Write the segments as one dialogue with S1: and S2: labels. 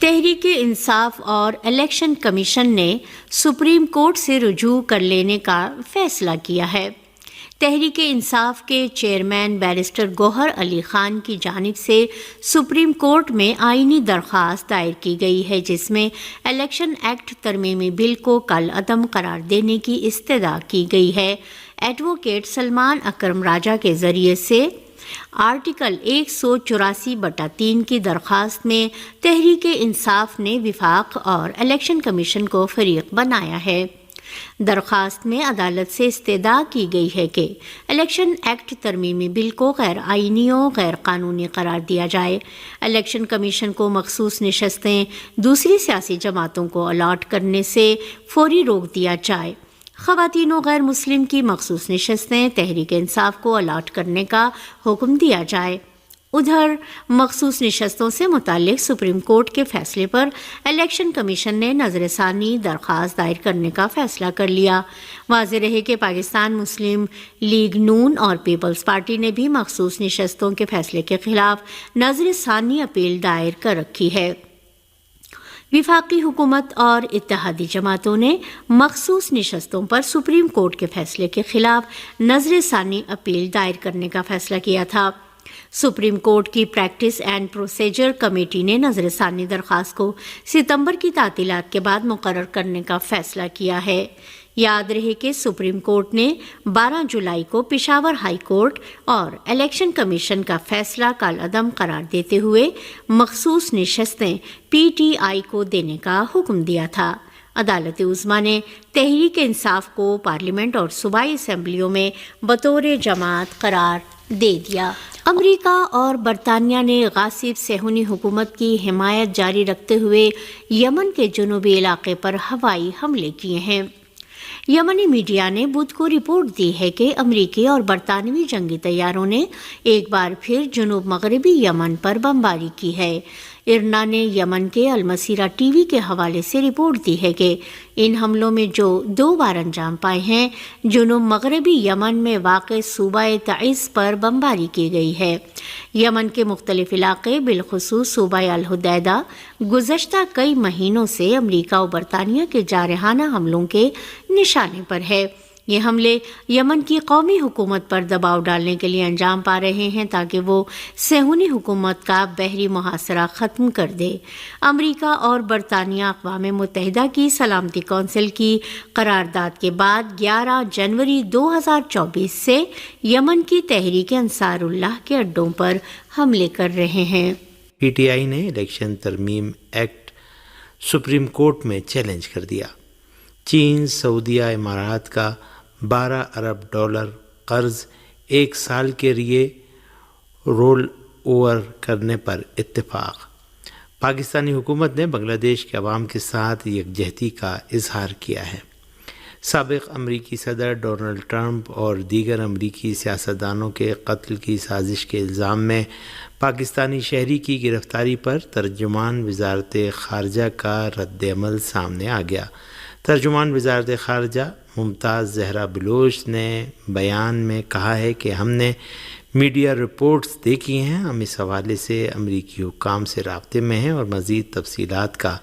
S1: تحریک انصاف اور election commission نے supreme court سے رجوع کر لینے کا فیصلہ کیا ہے۔ تحریک انصاف کے چیئرمین بیرسٹر گوہر علی خان کی جانب سے سپریم کورٹ میں آئینی درخواست دائر کی گئی ہے، جس میں الیکشن ایکٹ ترمیمی بل کو کالعدم قرار دینے کی استدعا کی گئی ہے۔ ایڈوکیٹ سلمان اکرم راجہ کے ذریعے سے آرٹیکل 184/3 کی درخواست میں تحریک انصاف نے وفاق اور الیکشن کمیشن کو فریق بنایا ہے۔ درخواست میں عدالت سے استدعا کی گئی ہے کہ الیکشن ایکٹ ترمیمی بل کو غیر آئینی و غیر قانونی قرار دیا جائے، الیکشن کمیشن کو مخصوص نشستیں دوسری سیاسی جماعتوں کو الاٹ کرنے سے فوری روک دیا جائے، خواتین و غیر مسلم کی مخصوص نشستیں تحریک انصاف کو الاٹ کرنے کا حکم دیا جائے۔ ادھر مخصوص نشستوں سے متعلق سپریم کورٹ کے فیصلے پر الیکشن کمیشن نے نظر ثانی درخواست دائر کرنے کا فیصلہ کر لیا۔ واضح رہے کہ پاکستان مسلم لیگ نون اور پیپلز پارٹی نے بھی مخصوص نشستوں کے فیصلے کے خلاف نظر ثانی اپیل دائر کر رکھی ہے۔ وفاقی حکومت اور اتحادی جماعتوں نے مخصوص نشستوں پر سپریم کورٹ کے فیصلے کے خلاف نظر ثانی اپیل دائر کرنے کا فیصلہ کیا تھا۔ سپریم کورٹ کی پریکٹس اینڈ پروسیجر کمیٹی نے نظر ثانی درخواست کو ستمبر کی تعطیلات کے بعد مقرر کرنے کا فیصلہ کیا ہے۔ یاد رہے کہ سپریم کورٹ نے 12 جولائی کو پشاور ہائی کورٹ اور الیکشن کمیشن کا فیصلہ کالعدم قرار دیتے ہوئے مخصوص نشستیں PTI کو دینے کا حکم دیا تھا۔ عدالت عظمیٰ نے تحریک انصاف کو پارلیمنٹ اور صوبائی اسمبلیوں میں بطور جماعت قرار دے دیا۔ امریکہ اور برطانیہ نے غاصب صہیونی حکومت کی حمایت جاری رکھتے ہوئے یمن کے جنوبی علاقے پر ہوائی حملے کیے ہیں۔ یمنی میڈیا نے بدھ کو رپورٹ دی ہے کہ امریکی اور برطانوی جنگی طیاروں نے ایک بار پھر جنوب مغربی یمن پر بمباری کی ہے۔ ارنا نے یمن کے المسیرہ ٹی وی کے حوالے سے رپورٹ دی ہے کہ ان حملوں میں جو 2 بار انجام پائے ہیں، جنوب مغربی یمن میں واقع صوبہ تعز پر بمباری کی گئی ہے۔ یمن کے مختلف علاقے بالخصوص صوبہ الحدیدہ گزشتہ کئی مہینوں سے امریکہ و برطانیہ کے جارحانہ حملوں کے نشانے پر ہے۔ یہ حملے یمن کی قومی حکومت پر دباؤ ڈالنے کے لیے انجام پا رہے ہیں تاکہ وہ صہیونی حکومت کا بحری محاصرہ ختم کر دے۔ امریکہ اور برطانیہ اقوام متحدہ کی سلامتی کونسل کی قرارداد کے بعد 11 جنوری 2024 سے یمن کی تحریک انصار اللہ کے اڈوں پر حملے کر رہے ہیں۔
S2: PTI نے الیکشن ترمیم ایکٹ سپریم کورٹ میں چیلنج کر دیا۔ چین سعودیہ امارات کا $12 ارب قرض 1 سال کے لیے رول اوور کرنے پر اتفاق۔ پاکستانی حکومت نے بنگلہ دیش کے عوام کے ساتھ یکجہتی کا اظہار کیا ہے۔ سابق امریکی صدر ڈونلڈ ٹرمپ اور دیگر امریکی سیاستدانوں کے قتل کی سازش کے الزام میں پاکستانی شہری کی گرفتاری پر ترجمان وزارت خارجہ کا رد عمل سامنے آ گیا۔ ترجمان وزارت خارجہ ممتاز زہرا بلوچ نے بیان میں کہا ہے کہ ہم نے میڈیا رپورٹس دیکھی ہیں، ہم اس حوالے سے امریکی حکام سے رابطے میں ہیں اور مزید تفصیلات کا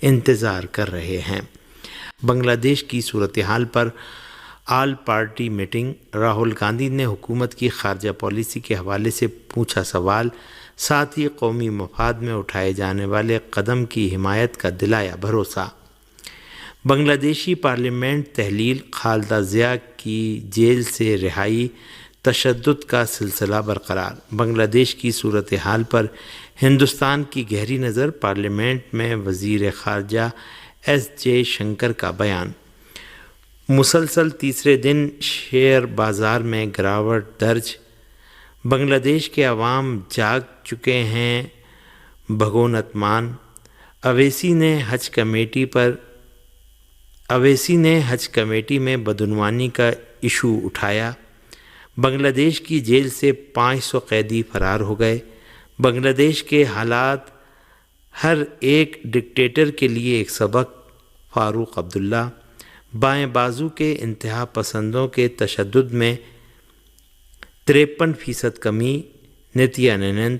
S2: انتظار کر رہے ہیں۔ بنگلہ دیش کی صورتحال پر all party meeting. Rahul Gandhi نے حکومت کی خارجہ پالیسی کے حوالے سے پوچھا سوال، ساتھ ہی قومی مفاد میں اٹھائے جانے والے قدم کی حمایت کا دلایا بھروسہ۔ بنگلہ دیشی پارلیمنٹ تحلیل، خالدہ ضیاء کی جیل سے رہائی، تشدد کا سلسلہ برقرار۔ بنگلہ دیش کی صورتحال پر ہندوستان کی گہری نظر، پارلیمنٹ میں وزیر خارجہ جے شنکر کا بیان۔ مسلسل تیسرے دن شیئر بازار میں گراوٹ درج، بنگلہ دیش کے عوام جاگ چکے ہیں بھگونت مان۔ اویسی نے حج کمیٹی میں بدعنوانی کا ایشو اٹھایا۔ بنگلہ دیش کی جیل سے 500 قیدی فرار ہو گئے۔ بنگلہ دیش کے حالات ہر ایک ڈکٹیٹر کے لیے ایک سبق، فاروق عبداللہ۔ بائیں بازو کے انتہا پسندوں کے تشدد میں 53% کمی، نتیا نینند۔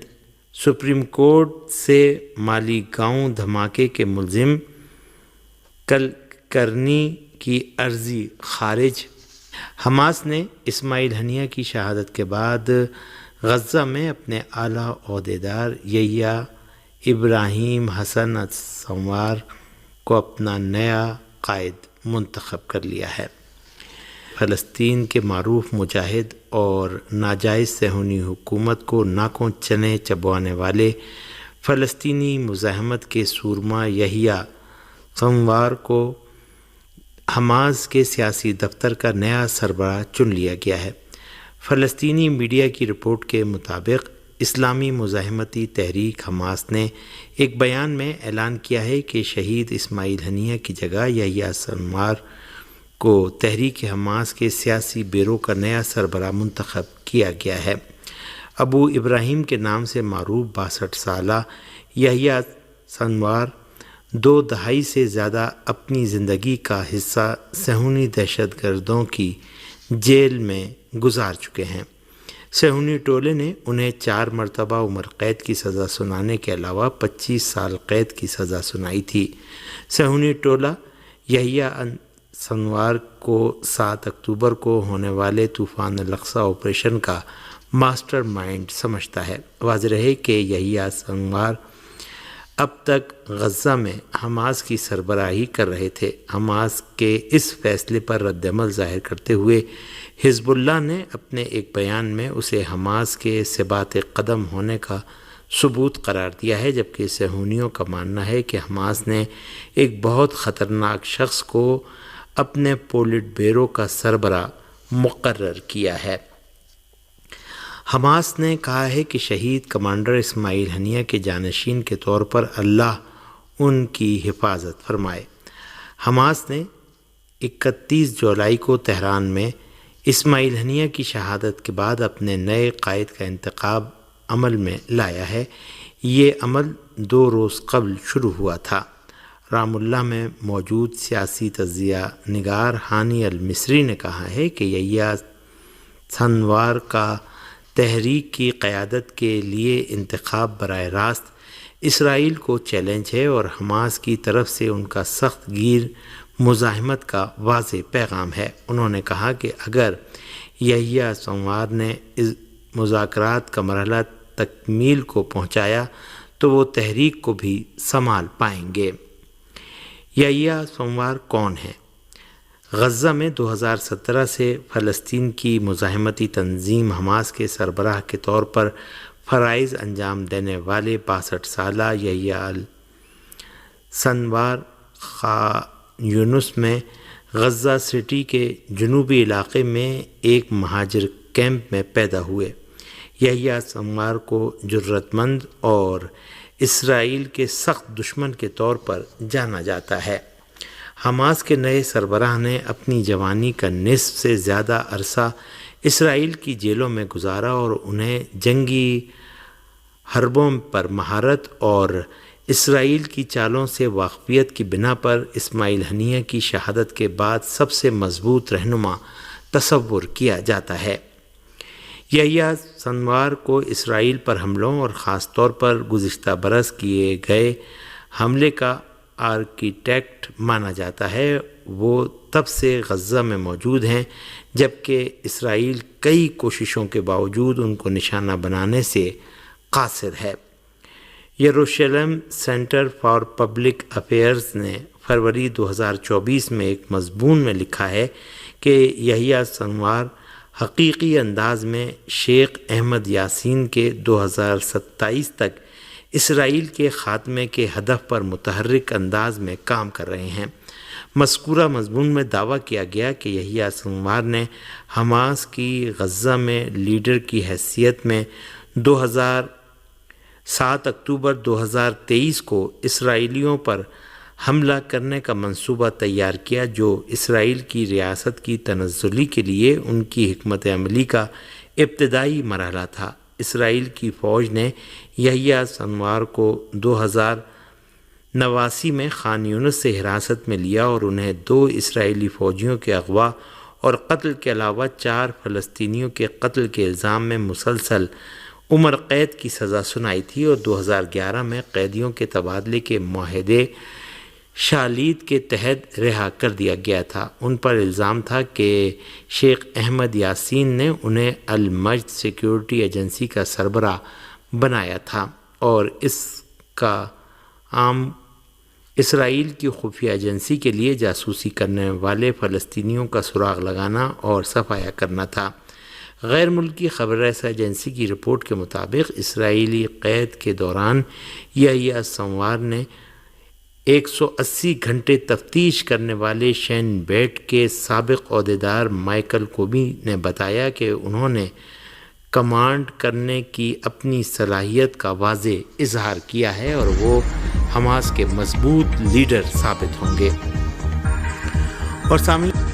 S2: سپریم کورٹ سے مالیگاؤں دھماکے کے ملزم کلکرنی کی عرضی خارج۔ حماس نے اسماعیل ہنیہ کی شہادت کے بعد غزہ میں اپنے اعلیٰ عہدیدار یحییٰ ابراہیم حسن السنوار کو اپنا نیا قائد منتخب کر لیا ہے۔ فلسطین کے معروف مجاہد اور ناجائز صہیونی حکومت کو ناکوں چنے چبوانے والے فلسطینی مزاحمت کے سورما یحییٰ سنوار کو حماس کے سیاسی دفتر کا نیا سربراہ چن لیا گیا ہے۔ فلسطینی میڈیا کی رپورٹ کے مطابق اسلامی مزاحمتی تحریک حماس نے ایک بیان میں اعلان کیا ہے کہ شہید اسماعیل ہنیہ کی جگہ یحییٰ سنوار کو تحریک حماس کے سیاسی بیرو کا نیا سربراہ منتخب کیا گیا ہے۔ ابو ابراہیم کے نام سے معروف 62 سالہ یحییٰ سنوار 2 دہائی سے زیادہ اپنی زندگی کا حصہ صہیونی دہشت گردوں کی جیل میں گزار چکے ہیں۔ صہیونی ٹولے نے انہیں 4 مرتبہ عمر قید کی سزا سنانے کے علاوہ 25 سال قید کی سزا سنائی تھی۔ صہیونی ٹولہ یحییٰ سنوار کو 7 اکتوبر کو ہونے والے طوفان الاقصی آپریشن کا ماسٹر مائنڈ سمجھتا ہے۔ واضح رہے کہ یحییٰ سنوار اب تک غزہ میں حماس کی سربراہی کر رہے تھے۔ حماس کے اس فیصلے پر رد عمل ظاہر کرتے ہوئے حزب اللہ نے اپنے ایک بیان میں اسے حماس کے ثبات قدم ہونے کا ثبوت قرار دیا ہے، جبکہ صہیونیوں کا ماننا ہے کہ حماس نے ایک بہت خطرناک شخص کو اپنے پولٹ بیرو کا سربراہ مقرر کیا ہے۔ حماس نے کہا ہے کہ شہید کمانڈر اسماعیل ہنیہ کے جانشین کے طور پر اللہ ان کی حفاظت فرمائے۔ حماس نے 31 جولائی کو تہران میں اسماعیل ہنیہ کی شہادت کے بعد اپنے نئے قائد کا انتخاب عمل میں لایا ہے۔ یہ عمل 2 روز قبل شروع ہوا تھا۔ رام اللہ میں موجود سیاسی تجزیہ نگار ہانی المصری نے کہا ہے کہ یحییٰ سنوار کا تحریک کی قیادت کے لیے انتخاب براہ راست اسرائیل کو چیلنج ہے اور حماس کی طرف سے ان کا سخت گیر مزاحمت کا واضح پیغام ہے۔ انہوں نے کہا کہ اگر یحییٰ سنوار نے اس مذاکرات کا مرحلہ تکمیل کو پہنچایا تو وہ تحریک کو بھی سنبھال پائیں گے۔ یحییٰ سنوار کون ہیں؟ غزہ میں 2017 سے فلسطین کی مزاحمتی تنظیم حماس کے سربراہ کے طور پر فرائض انجام دینے والے 62 سالہ یحییٰ سنوار خان یونس میں غزہ سٹی کے جنوبی علاقے میں ایک مہاجر کیمپ میں پیدا ہوئے۔ یحییٰ سنوار کو جرأت مند اور اسرائیل کے سخت دشمن کے طور پر جانا جاتا ہے۔ حماس کے نئے سربراہ نے اپنی جوانی کا نصف سے زیادہ عرصہ اسرائیل کی جیلوں میں گزارا اور انہیں جنگی حربوں پر مہارت اور اسرائیل کی چالوں سے واقفیت کی بنا پر اسماعیل ہنیہ کی شہادت کے بعد سب سے مضبوط رہنما تصور کیا جاتا ہے۔ یحییٰ سنوار کو اسرائیل پر حملوں اور خاص طور پر گزشتہ برس کیے گئے حملے کا آرکیٹیکٹ مانا جاتا ہے۔ وہ تب سے غزہ میں موجود ہیں جبکہ اسرائیل کئی کوششوں کے باوجود ان کو نشانہ بنانے سے قاصر ہے۔ یروشلم سینٹر فار پبلک افیئرز نے فروری 2024 میں ایک مضمون میں لکھا ہے کہ یحییٰ سنوار حقیقی انداز میں شیخ احمد یاسین کے 2027 تک اسرائیل کے خاتمے کے ہدف پر متحرک انداز میں کام کر رہے ہیں۔ مذکورہ مضمون میں دعویٰ کیا گیا کہ یحییٰ سنوار نے حماس کی غزہ میں لیڈر کی حیثیت میں 7 اکتوبر 2023 کو اسرائیلیوں پر حملہ کرنے کا منصوبہ تیار کیا، جو اسرائیل کی ریاست کی تنزلی کے لیے ان کی حکمت عملی کا ابتدائی مرحلہ تھا۔ اسرائیل کی فوج نے یحییٰ سنوار کو 2089 میں خان یونس سے حراست میں لیا اور انہیں 2 اسرائیلی فوجیوں کے اغوا اور قتل کے علاوہ 4 فلسطینیوں کے قتل کے الزام میں مسلسل عمر قید کی سزا سنائی تھی اور 2011 میں قیدیوں کے تبادلے کے معاہدے شالید کے تحت رہا کر دیا گیا تھا۔ ان پر الزام تھا کہ شیخ احمد یاسین نے انہیں المجد سیکیورٹی ایجنسی کا سربراہ بنایا تھا اور اس کا عام اسرائیل کی خفیہ ایجنسی کے لیے جاسوسی کرنے والے فلسطینیوں کا سراغ لگانا اور صفایا کرنا تھا۔ غیر ملکی خبر رساں ایجنسی کی رپورٹ کے مطابق اسرائیلی قید کے دوران یحییٰ سنوار نے 180 گھنٹے تفتیش کرنے والے شین بیٹ کے سابق عہدیدار مائیکل کوبی نے بتایا کہ انہوں نے کمانڈ کرنے کی اپنی صلاحیت کا واضح اظہار کیا ہے اور وہ حماس کے مضبوط لیڈر ثابت ہوں گے۔ اور سامنے